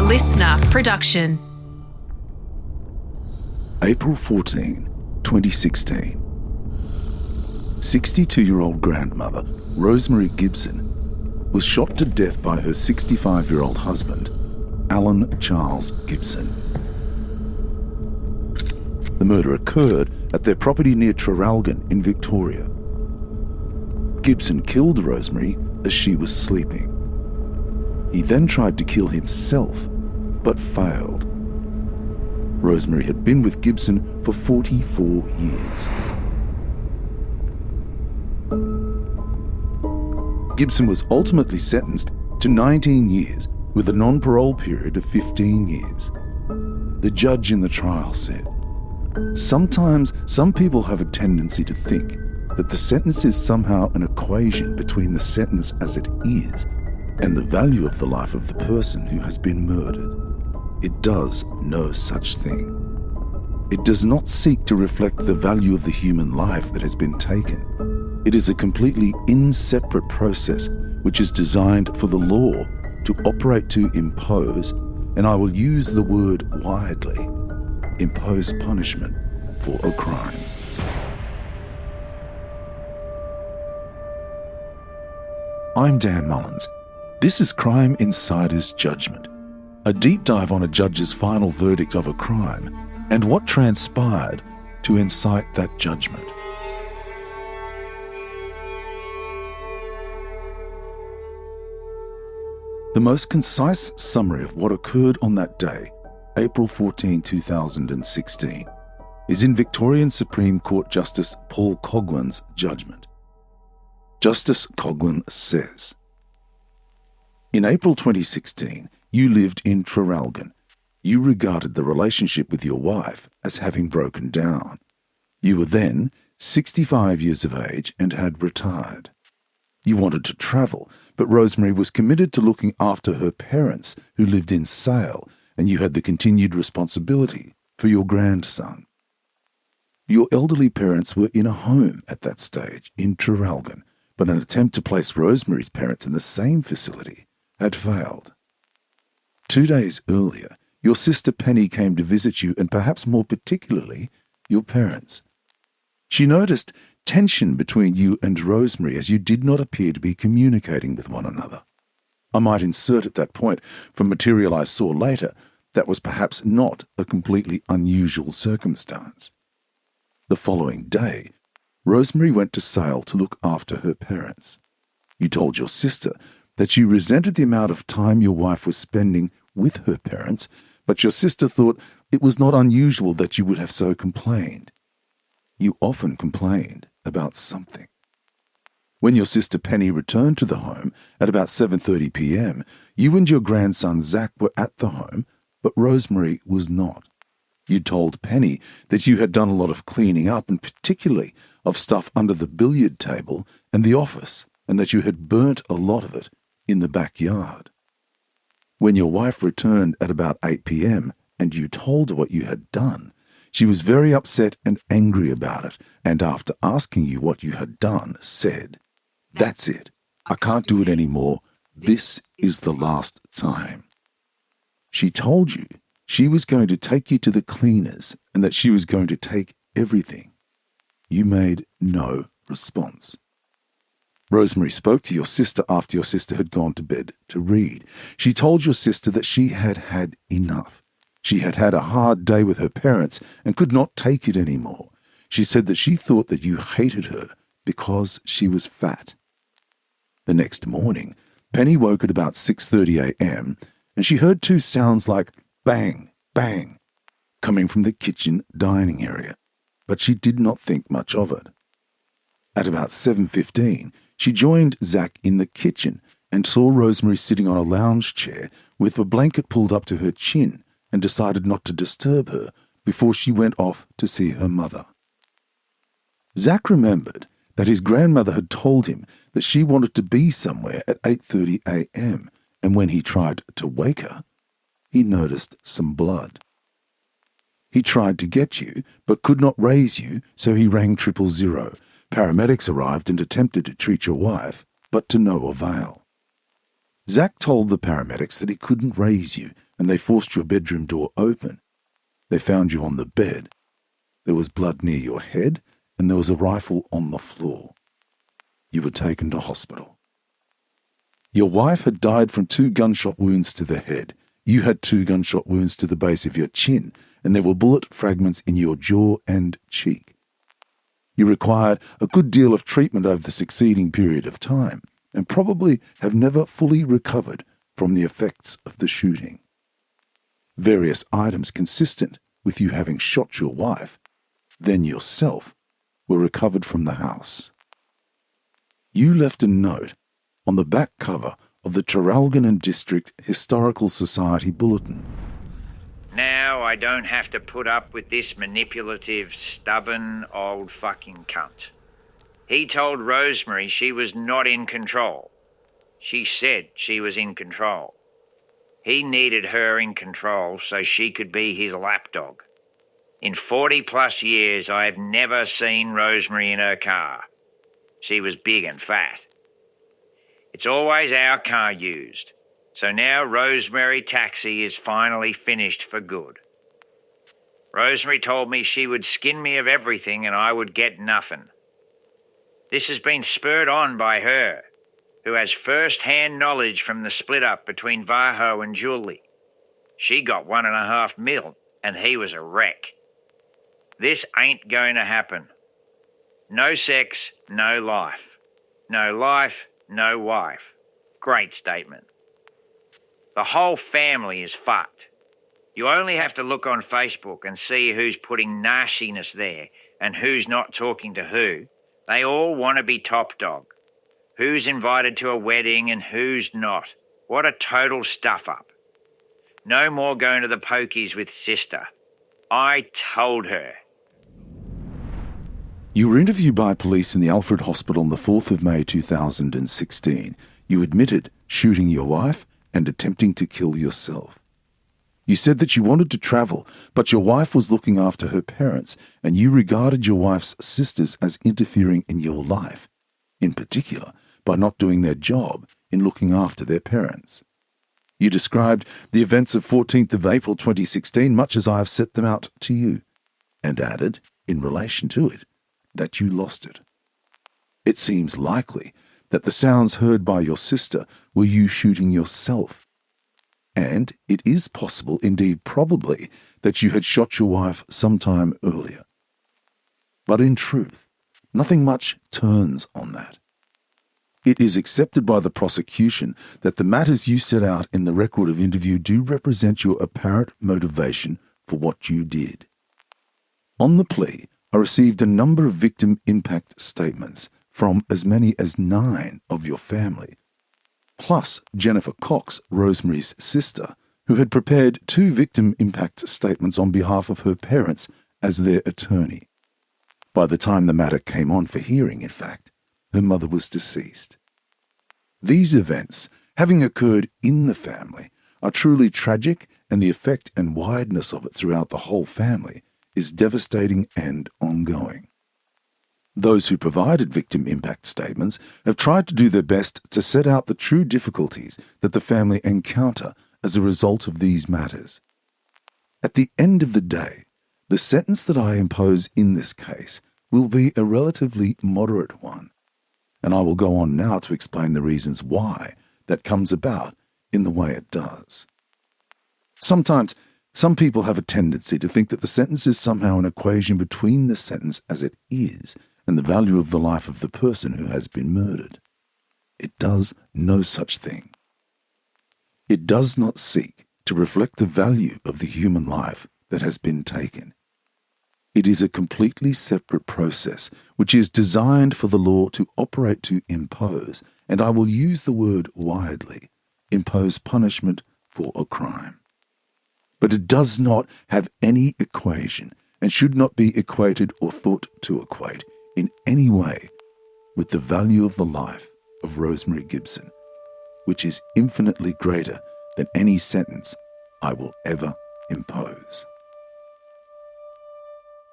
LiSTNR production. April 14, 2016. 62-year-old grandmother Rosemary Gibson was shot to death by her 65-year-old husband, Allan Charles Gibson. The murder occurred at their property near Traralgon in Victoria. Gibson killed Rosemary as she was sleeping. He then tried to kill himself, but failed. Rosemary had been with Gibson for 44 years. Gibson was ultimately sentenced to 19 years with a non-parole period of 15 years. The judge in the trial said, "Sometimes some people have a tendency to think that the sentence is somehow an equation between the sentence as it is and the value of the life of the person who has been murdered. It does no such thing. It does not seek to reflect the value of the human life that has been taken. It is a completely inseparate process which is designed for the law to operate to impose, and I will use the word widely, impose punishment for a crime." I'm Dan Mullins. This is Crime Insider's Judgment, a deep dive on a judge's final verdict of a crime and what transpired to incite that judgment. The most concise summary of what occurred on that day, April 14, 2016, is in Victorian Supreme Court Justice Paul Coughlan's judgment. Justice Coughlin says, "In April 2016, you lived in Traralgon. You regarded the relationship with your wife as having broken down. You were then 65 years of age and had retired. You wanted to travel, but Rosemary was committed to looking after her parents who lived in Sale, and you had the continued responsibility for your grandson. Your elderly parents were in a home at that stage in Traralgon, but an attempt to place Rosemary's parents in the same facility had failed. 2 days earlier, your sister Penny came to visit you, and perhaps more particularly, your parents. She noticed tension between you and Rosemary as you did not appear to be communicating with one another. I might insert at that point, from material I saw later, that was perhaps not a completely unusual circumstance. The following day, Rosemary went to Sale to look after her parents. You told your sister that you resented the amount of time your wife was spending with her parents, but your sister thought it was not unusual that you would have so complained. You often complained about something. When your sister Penny returned to the home at about 7:30 p.m., you and your grandson Zach were at the home, but Rosemary was not. You told Penny that you had done a lot of cleaning up, and particularly of stuff under the billiard table and the office, and that you had burnt a lot of it in the backyard. When your wife returned at about 8 p.m. and you told her what you had done, she was very upset and angry about it, and after asking you what you had done, said, "That's it. I can't do it anymore. This is the last time." She told you she was going to take you to the cleaners and that she was going to take everything. You made no response. Rosemary spoke to your sister after your sister had gone to bed to read. She told your sister that she had had enough. She had had a hard day with her parents and could not take it anymore. She said that she thought that you hated her because she was fat. The next morning, Penny woke at about 6:30 a.m. and she heard two sounds like bang, bang, coming from the kitchen dining area, but she did not think much of it. At about 7:15, she joined Zach in the kitchen and saw Rosemary sitting on a lounge chair with a blanket pulled up to her chin, and decided not to disturb her before she went off to see her mother. Zach remembered that his grandmother had told him that she wanted to be somewhere at 8:30 a.m., and when he tried to wake her, he noticed some blood. He tried to get you, but could not raise you, so he rang 000. Paramedics arrived and attempted to treat your wife, but to no avail. Zach told the paramedics that he couldn't raise you, and they forced your bedroom door open. They found you on the bed. There was blood near your head, and there was a rifle on the floor. You were taken to hospital. Your wife had died from 2 gunshot wounds to the head. You had 2 gunshot wounds to the base of your chin, and there were bullet fragments in your jaw and cheek. You required a good deal of treatment over the succeeding period of time, and probably have never fully recovered from the effects of the shooting. Various items consistent with you having shot your wife, then yourself, were recovered from the house. You left a note on the back cover of the Traralgon and District Historical Society Bulletin. Now I don't have to put up with this manipulative, stubborn, old fucking cunt. He told Rosemary she was not in control. She said she was in control. He needed her in control so she could be his lapdog. In 40+ years, I have never seen Rosemary in her car. She was big and fat. It's always our car used. So now Rosemary Taxi is finally finished for good. Rosemary told me she would skin me of everything and I would get nothing. This has been spurred on by her, who has first-hand knowledge from the split-up between Varho and Julie. She got $1.5 million, and he was a wreck. This ain't going to happen. No sex, no life. No life, no wife. Great statement. The whole family is fucked. You only have to look on Facebook and see who's putting nastiness there and who's not talking to who. They all want to be top dog. Who's invited to a wedding and who's not. What a total stuff-up. No more going to the pokies with sister. I told her. You were interviewed by police in the Alfred Hospital on the 4th of May 2016. You admitted shooting your wife and attempting to kill yourself. You said that you wanted to travel, but your wife was looking after her parents, and you regarded your wife's sisters as interfering in your life, in particular by not doing their job in looking after their parents. You described the events of 14th of April 2016 much as I have set them out to you, and added, in relation to it, that you lost it. It seems likely that the sounds heard by your sister were you shooting yourself. And it is possible, indeed probably, that you had shot your wife sometime earlier. But in truth, nothing much turns on that. It is accepted by the prosecution that the matters you set out in the record of interview do represent your apparent motivation for what you did. On the plea, I received a number of victim impact statements from as many as 9 of your family, plus Jennifer Cox, Rosemary's sister, who had prepared 2 victim impact statements on behalf of her parents as their attorney. By the time the matter came on for hearing, in fact, her mother was deceased. These events, having occurred in the family, are truly tragic, and the effect and wideness of it throughout the whole family is devastating and ongoing. Those who provided victim impact statements have tried to do their best to set out the true difficulties that the family encounter as a result of these matters. At the end of the day, the sentence that I impose in this case will be a relatively moderate one, and I will go on now to explain the reasons why that comes about in the way it does. Sometimes, some people have a tendency to think that the sentence is somehow an equation between the sentence as it is and the value of the life of the person who has been murdered. It does no such thing. It does not seek to reflect the value of the human life that has been taken. It is a completely separate process which is designed for the law to operate to impose, and I will use the word widely, impose punishment for a crime. But it does not have any equation and should not be equated or thought to equate in any way with the value of the life of Rosemary Gibson, which is infinitely greater than any sentence I will ever impose.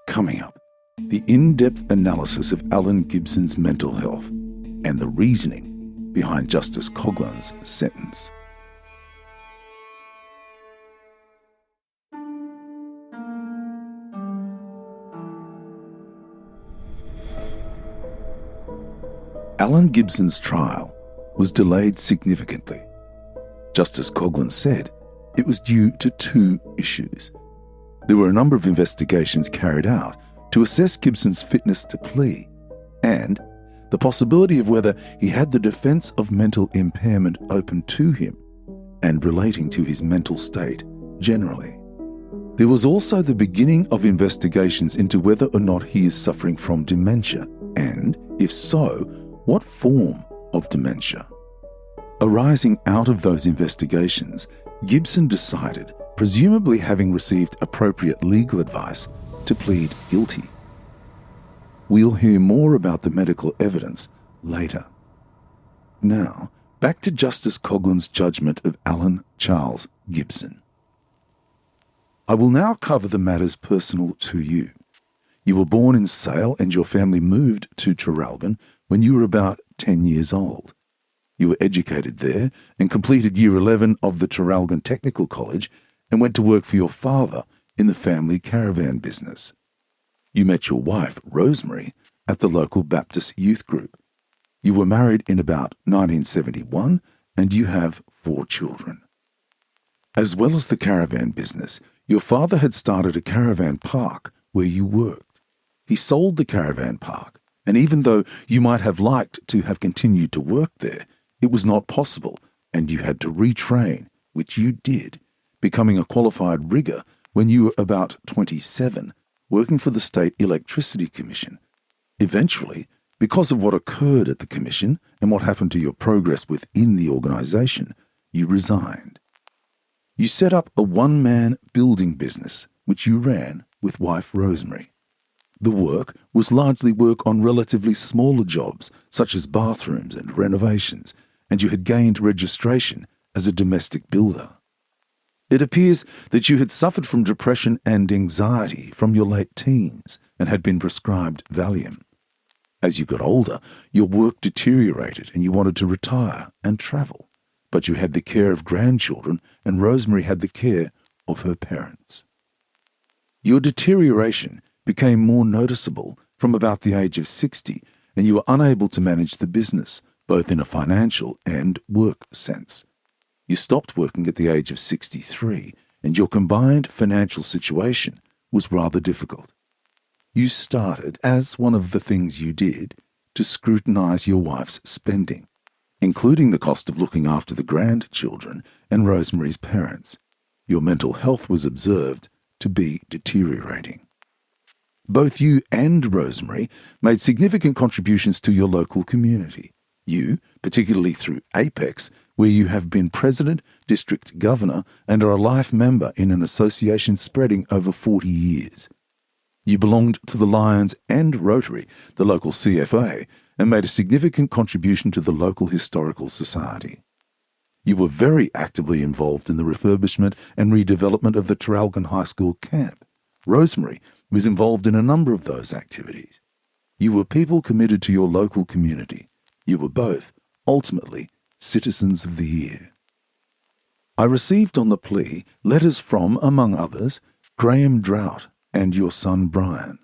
Coming up, the in-depth analysis of Allan Gibson's mental health and the reasoning behind Justice Coughlan's sentence. Allan Gibson's trial was delayed significantly. Justice Coghlan said it was due to two issues. There were a number of investigations carried out to assess Gibson's fitness to plea, and the possibility of whether he had the defence of mental impairment open to him and relating to his mental state generally. There was also the beginning of investigations into whether or not he is suffering from dementia, and, if so, what form of dementia. Arising out of those investigations, Gibson decided, presumably having received appropriate legal advice, to plead guilty. We'll hear more about the medical evidence later. Now, back to Justice Coghlan's judgment of Allan Charles Gibson. I will now cover the matters personal to you. You were born in Sale and your family moved to Traralgon when you were about 10 years old. You were educated there and completed Year 11 of the Traralgon Technical College and went to work for your father in the family caravan business. You met your wife, Rosemary, at the local Baptist youth group. You were married in about 1971 and you have 4 children. As well as the caravan business, your father had started a caravan park where you worked. He sold the caravan park, and even though you might have liked to have continued to work there, it was not possible, and you had to retrain, which you did, becoming a qualified rigger when you were about 27, working for the State Electricity Commission. Eventually, because of what occurred at the commission and what happened to your progress within the organisation, you resigned. You set up a one-man building business, which you ran with wife Rosemary. The work was largely work on relatively smaller jobs, such as bathrooms and renovations, and you had gained registration as a domestic builder. It appears that you had suffered from depression and anxiety from your late teens and had been prescribed Valium. As you got older, your work deteriorated and you wanted to retire and travel, but you had the care of grandchildren and Rosemary had the care of her parents. Your deterioration became more noticeable from about the age of 60 and you were unable to manage the business, both in a financial and work sense. You stopped working at the age of 63 and your combined financial situation was rather difficult. You started, as one of the things you did, to scrutinize your wife's spending, including the cost of looking after the grandchildren and Rosemary's parents. Your mental health was observed to be deteriorating. Both you and Rosemary made significant contributions to your local community. You, particularly through Apex, where you have been president, district governor, and are a life member in an association spreading over 40 years. You belonged to the Lions and Rotary, the local CFA, and made a significant contribution to the local historical society. You were very actively involved in the refurbishment and redevelopment of the Traralgon High School camp. Rosemary was involved in a number of those activities. You were people committed to your local community. You were both, ultimately, Citizens of the Year. I received on the plea letters from, among others, Graham Drought and your son Brian.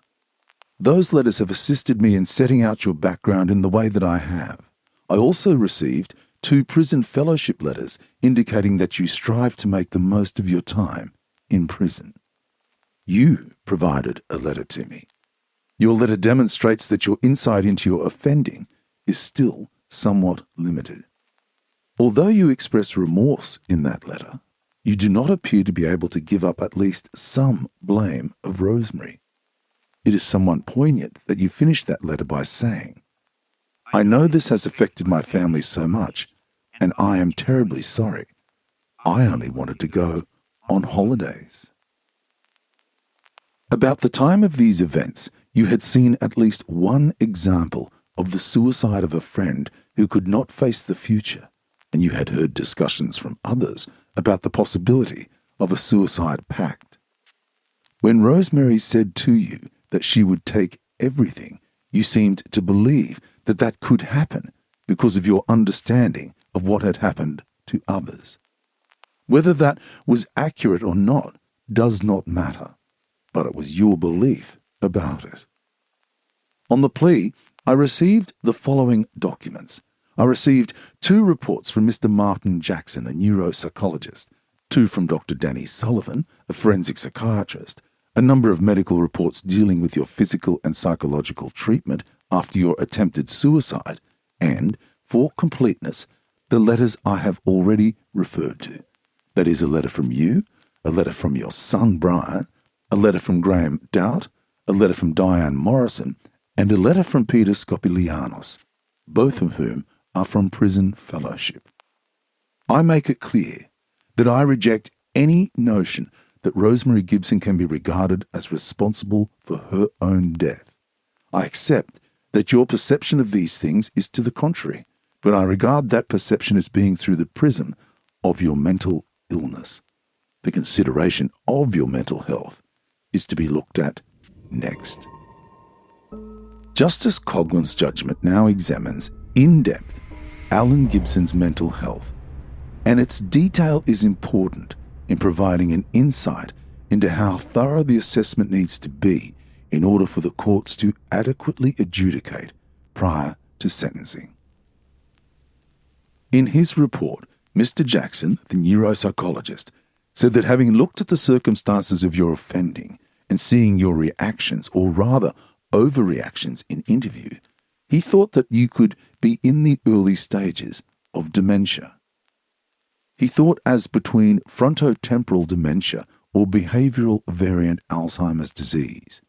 Those letters have assisted me in setting out your background in the way that I have. I also received 2 prison fellowship letters indicating that you strive to make the most of your time in prison. You provided a letter to me. Your letter demonstrates that your insight into your offending is still somewhat limited. Although you express remorse in that letter, you do not appear to be able to give up at least some blame of Rosemary. It is somewhat poignant that you finish that letter by saying, "I know this has affected my family so much, and I am terribly sorry. I only wanted to go on holidays." About the time of these events, you had seen at least one example of the suicide of a friend who could not face the future, and you had heard discussions from others about the possibility of a suicide pact. When Rosemary said to you that she would take everything, you seemed to believe that that could happen because of your understanding of what had happened to others. Whether that was accurate or not does not matter, but it was your belief about it. On the plea, I received the following documents. I received 2 reports from Mr. Martin Jackson, a neuropsychologist, 2 from Dr. Danny Sullivan, a forensic psychiatrist, a number of medical reports dealing with your physical and psychological treatment after your attempted suicide, and, for completeness, the letters I have already referred to. That is a letter from you, a letter from your son Brian, a letter from Graham Doubt, a letter from Diane Morrison, and a letter from Peter Skopilianos, both of whom are from Prison Fellowship. I make it clear that I reject any notion that Rosemary Gibson can be regarded as responsible for her own death. I accept that your perception of these things is to the contrary, but I regard that perception as being through the prism of your mental illness. The consideration of your mental health is to be looked at next. Justice Coughlin's judgment now examines, in depth, Allan Gibson's mental health, and its detail is important in providing an insight into how thorough the assessment needs to be in order for the courts to adequately adjudicate prior to sentencing. In his report, Mr. Jackson, the neuropsychologist, said that having looked at the circumstances of your offending and seeing your reactions, or rather overreactions in interview, he thought that you could be in the early stages of dementia. He thought as between frontotemporal dementia or behavioural variant Alzheimer's disease.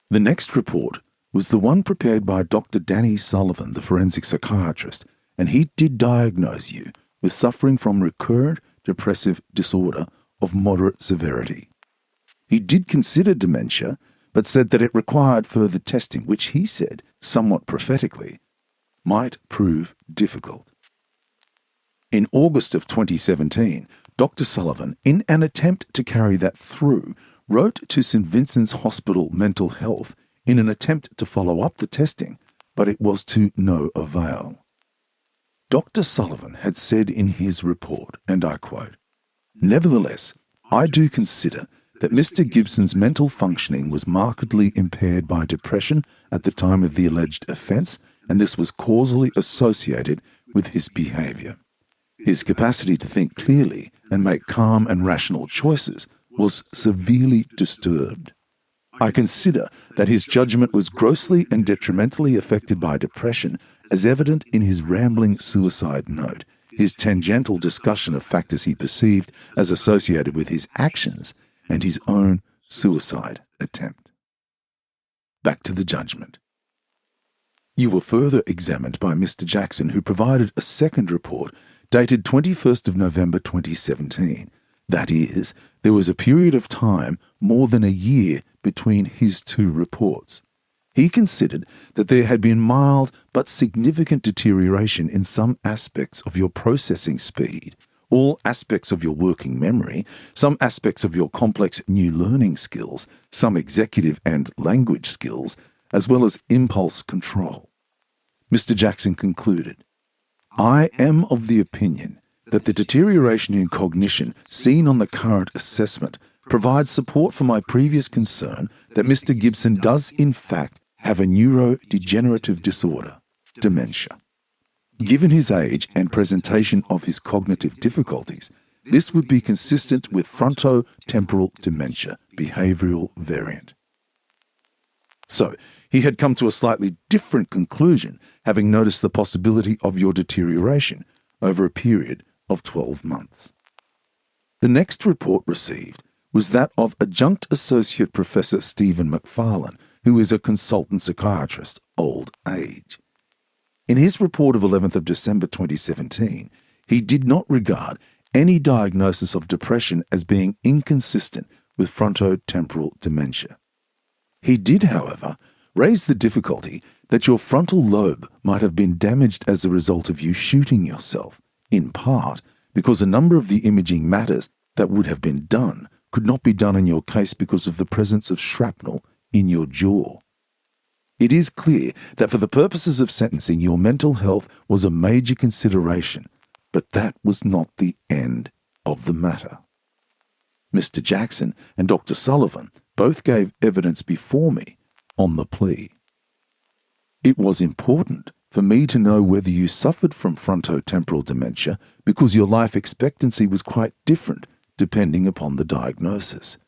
The next report was the one prepared by Dr. Danny Sullivan, the forensic psychiatrist, and he did diagnose you with suffering from recurrent depressive disorder of moderate severity. He did consider dementia, but said that it required further testing, which he said, somewhat prophetically, might prove difficult. In August of 2017, Dr. Sullivan, in an attempt to carry that through, wrote to St. Vincent's Hospital Mental Health in an attempt to follow up the testing, but it was to no avail. Dr. Sullivan had said in his report, and I quote, "Nevertheless, I do consider that Mr. Gibson's mental functioning was markedly impaired by depression at the time of the alleged offence, and this was causally associated with his behaviour. His capacity to think clearly and make calm and rational choices was severely disturbed. I consider that his judgment was grossly and detrimentally affected by depression, as evident in his rambling suicide note, his tangential discussion of factors he perceived as associated with his actions, and his own suicide attempt." Back to the judgment. You were further examined by Mr. Jackson, who provided a second report dated 21st of November 2017. That is, there was a period of time more than a year between his 2 reports. He considered that there had been mild but significant deterioration in some aspects of your processing speed, all aspects of your working memory, some aspects of your complex new learning skills, some executive and language skills, as well as impulse control. Mr. Jackson concluded, "I am of the opinion that the deterioration in cognition seen on the current assessment provides support for my previous concern that Mr. Gibson does in fact have a neurodegenerative disorder, dementia. Given his age and presentation of his cognitive difficulties, this would be consistent with frontotemporal dementia, behavioural variant." So, he had come to a slightly different conclusion, having noticed the possibility of your deterioration over a period of 12 months. The next report received was that of Adjunct Associate Professor Stephen McFarlane, who is a consultant psychiatrist, old age. In his report of 11th of December 2017, he did not regard any diagnosis of depression as being inconsistent with frontotemporal dementia. He did, however, raise the difficulty that your frontal lobe might have been damaged as a result of you shooting yourself, in part because a number of the imaging matters that would have been done could not be done in your case because of the presence of shrapnel in your jaw. It is clear that for the purposes of sentencing, your mental health was a major consideration, but that was not the end of the matter. Mr. Jackson and Dr. Sullivan both gave evidence before me on the plea. It was important for me to know whether you suffered from frontotemporal dementia because your life expectancy was quite different depending upon the diagnosis.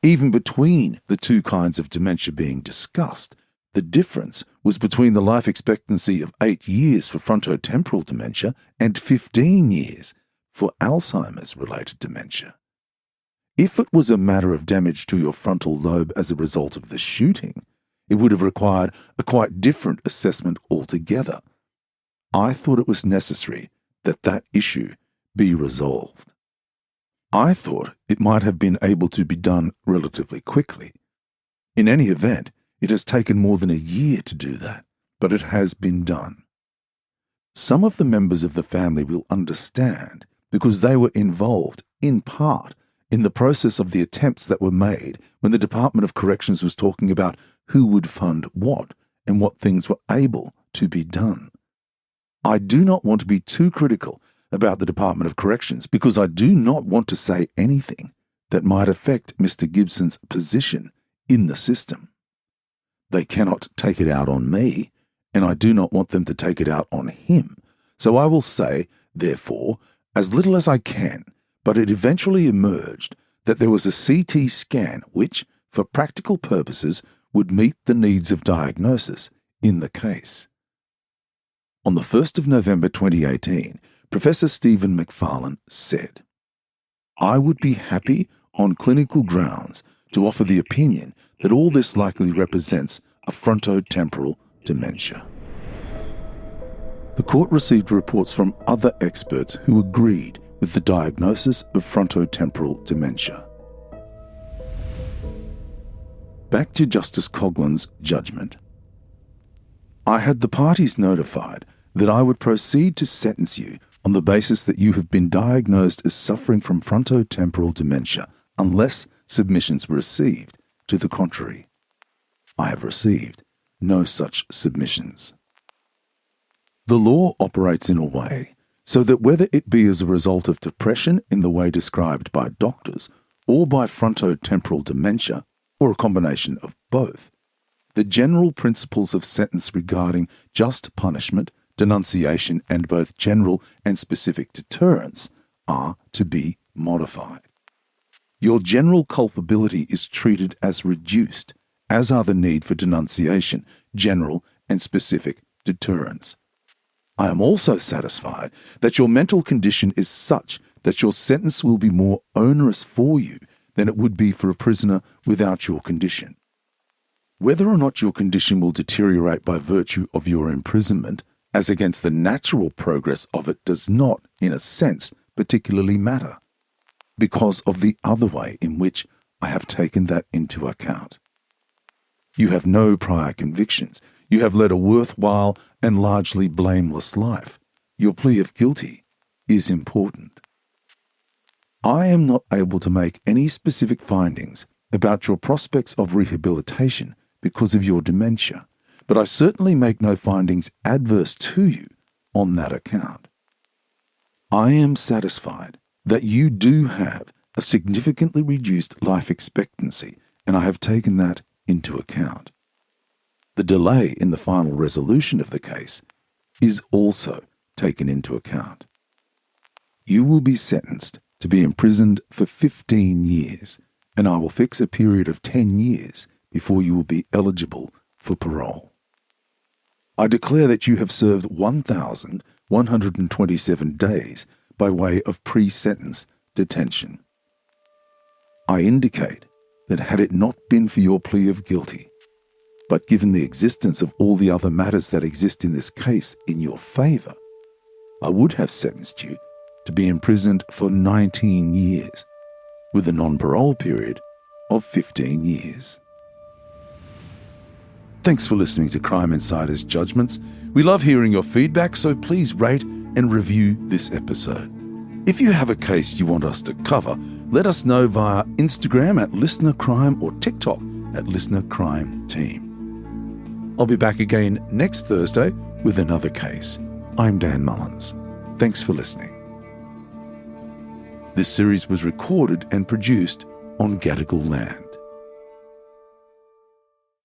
Even between the two kinds of dementia being discussed, the difference was between the life expectancy of 8 years for frontotemporal dementia and 15 years for Alzheimer's-related dementia. If it was a matter of damage to your frontal lobe as a result of the shooting, it would have required a quite different assessment altogether. I thought it was necessary that that issue be resolved. I thought it might have been able to be done relatively quickly. In any event, it has taken more than a year to do that, but it has been done. Some of the members of the family will understand because they were involved, in part, in the process of the attempts that were made when the Department of Corrections was talking about who would fund what and what things were able to be done. I do not want to be too critical about the Department of Corrections because I do not want to say anything that might affect Mr. Gibson's position in the system. They cannot take it out on me, and I do not want them to take it out on him. So I will say, therefore, as little as I can, but it eventually emerged that there was a CT scan which, for practical purposes, would meet the needs of diagnosis in the case. On the 1st of November 2018, Professor Stephen McFarlane said, "I would be happy on clinical grounds to offer the opinion that all this likely represents a frontotemporal dementia." The court received reports from other experts who agreed with the diagnosis of frontotemporal dementia. Back to Justice Coughlan's judgment. I had the parties notified that I would proceed to sentence you on the basis that you have been diagnosed as suffering from frontotemporal dementia unless submissions were received to the contrary. I have received no such submissions. The law operates in a way so that whether it be as a result of depression in the way described by doctors or by frontotemporal dementia, or a combination of both, the general principles of sentence regarding just punishment, denunciation, and both general and specific deterrence are to be modified. Your general culpability is treated as reduced, as are the need for denunciation, general and specific deterrence. I am also satisfied that your mental condition is such that your sentence will be more onerous for you than it would be for a prisoner without your condition. Whether or not your condition will deteriorate by virtue of your imprisonment, as against the natural progress of it, does not, in a sense, particularly matter, because of the other way in which I have taken that into account. You have no prior convictions. You have led a worthwhile and largely blameless life. Your plea of guilty is important. I am not able to make any specific findings about your prospects of rehabilitation because of your dementia, but I certainly make no findings adverse to you on that account. I am satisfied that you do have a significantly reduced life expectancy, and I have taken that into account. The delay in the final resolution of the case is also taken into account. You will be sentenced to be imprisoned for 15 years, and I will fix a period of 10 years before you will be eligible for parole. I declare that you have served 1,127 days by way of pre-sentence detention. I indicate that had it not been for your plea of guilty, but given the existence of all the other matters that exist in this case in your favour, I would have sentenced you to be imprisoned for 19 years, with a non-parole period of 15 years. Thanks for listening to Crime Insider's Judgements. We love hearing your feedback, so please rate and review this episode. If you have a case you want us to cover, let us know via Instagram at LiSTNR Crime or TikTok at LiSTNR Crime Team. I'll be back again next Thursday with another case. I'm Dan Mullins. Thanks for listening. This series was recorded and produced on Gadigal land.